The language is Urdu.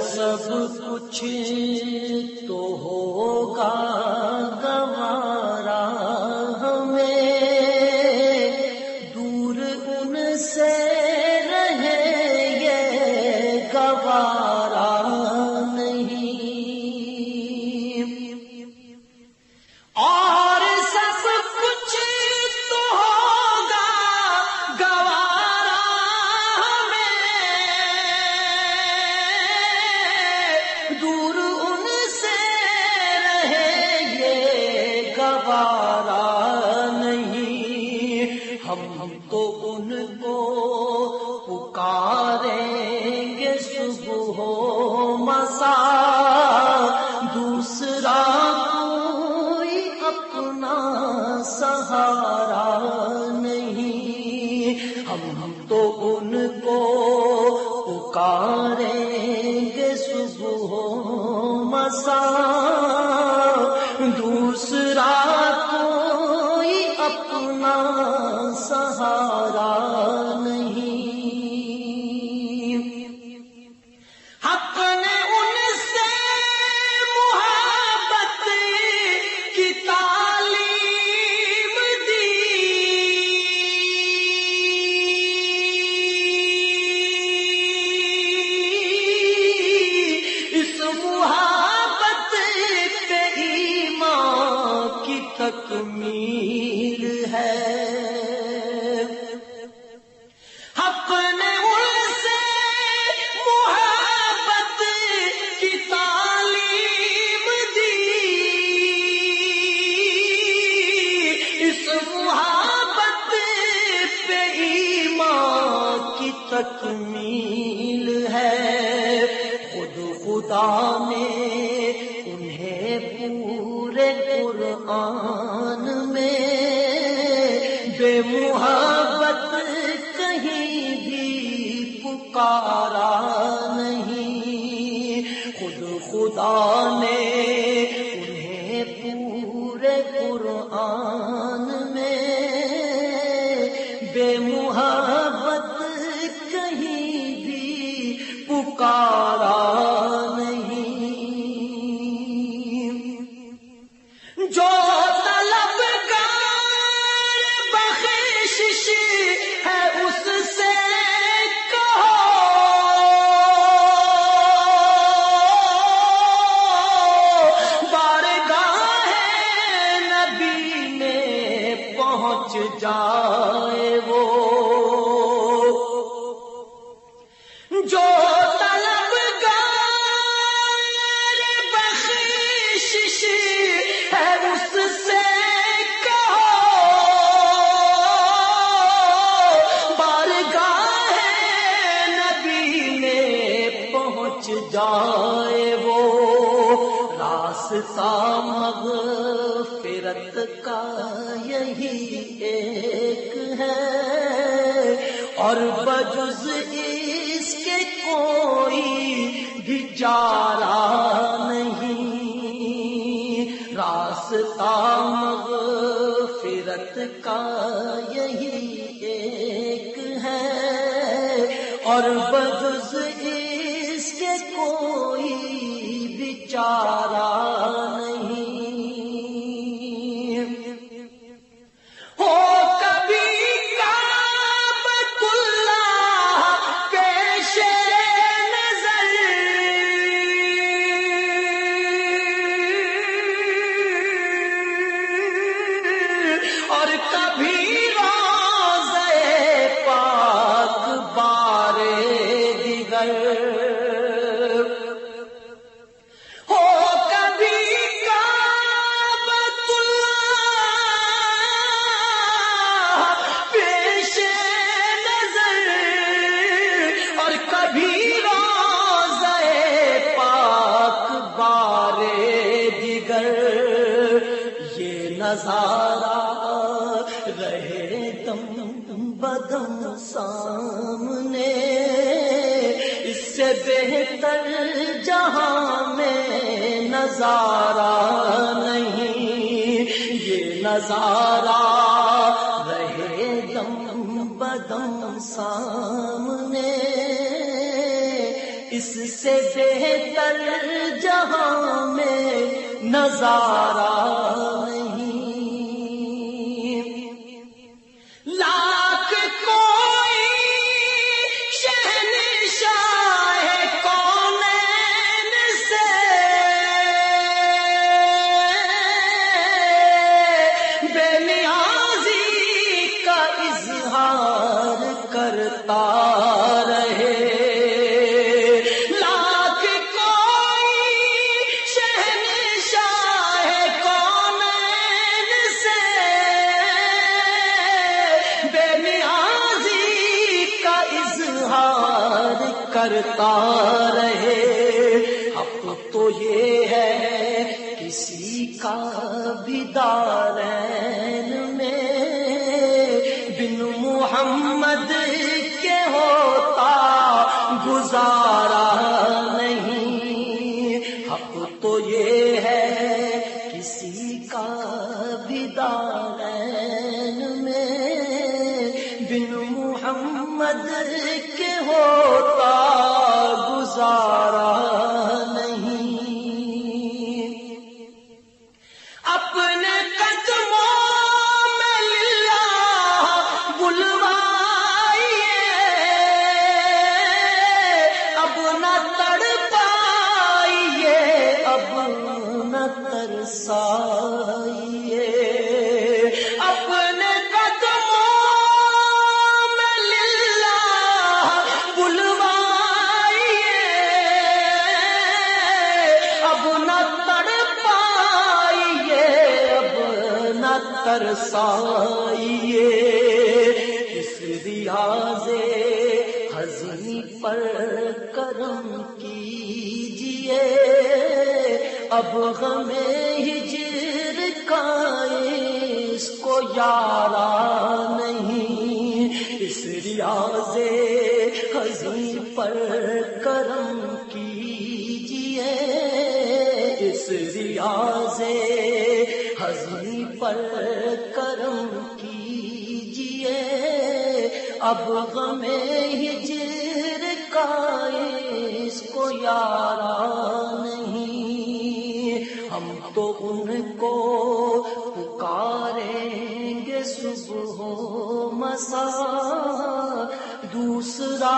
سب کچھ تو ہوگا گوارا ہمیں، دور ان سے رہے یہ گوارا نہیں، اور سب کچھ تو ہوگا گوارا ہمیں، دور ان سے رہے یہ گوارا نہیں، ہم تو ان کو پکاریں گے صبح و مساء، دوسرا کوئی اپنا سہارا نہیں، ہم تو ان کو پکاریں گے صبح و مساء، دوسرا کوئی اپنا سہارا نہیں۔ حق نے ان سے محبت کی تعلیم دی، اس محبت پہ ایمان کی تکمیل ہے، حق نے ان سے محبت کی تعلیم دی، اس محبت پہ ایمان کی تکمیل ہے، خود خدا نے انہیں پورے قرآن میں بے محبت کہیں بھی پکارا نہیں، خود خدا نے انہیں پورے قرآن میں بے محبت کہیں بھی پکارا نہیں، جو طلبگار بخشش ہے اس سے کہو، بارگاہ نبی میں پہنچ جائے وہ، جو طلبگار بخشش ہے اس سے کہو، بارگاہ نبی میں پہنچ جائے وہ، راستہ مغفرت کا یہی ایک ہے، اور بجز اس کے کوئی بھی چارہ نہیں، راستہ مغفرت کا یہی ایک ہے، اور بجز اس کے کوئی بھی چارہ نہیں، ہو کبھی کعبۃ اللہ پیش نظر، اور کبھی روضہ پاک بارے دیگر، ہو کبھی کعبۃ اللہ پیش نظر، اور کبھی روضہ پاک بارے دیگر، یہ نظارہ رہے دم بدم سامنے، اس سے بہتر جہاں میں نظارہ نہیں، یہ نظارہ رہے دم بدم سامنے، اس سے بہتر جہاں میں نظارہ نہیں، لاکھ کوئی شہنشاہ کونین سے بے نیازی کا اظہار کرتا رہے، کرتا رہے۔ حق تو یہ ہے کسی کا بھی دارین میں بن محمد کے ہوتا گزارا نہیں، حق تو یہ ہے کسی کا بھی دارین میں بن محمد کے ہوتا گزارا نہیں، اپنے قدموں میں للہ بلوائیے، اب نہ تڑ پائیے، اب نہ ترسائیے، اپنے ترسائیے، اس ریاض حزین پر کرم کیجیے، اب غم ہجر کا اس کو یارا نہیں، اس ریاض حزین پر کرم کیجیے، اس ریاض حزین پر کرم کیجیے، اب غم ہجر کا اس کو یارا نہیں، ہم تو ان کو پکاریں گے صبح و مساء، دوسرا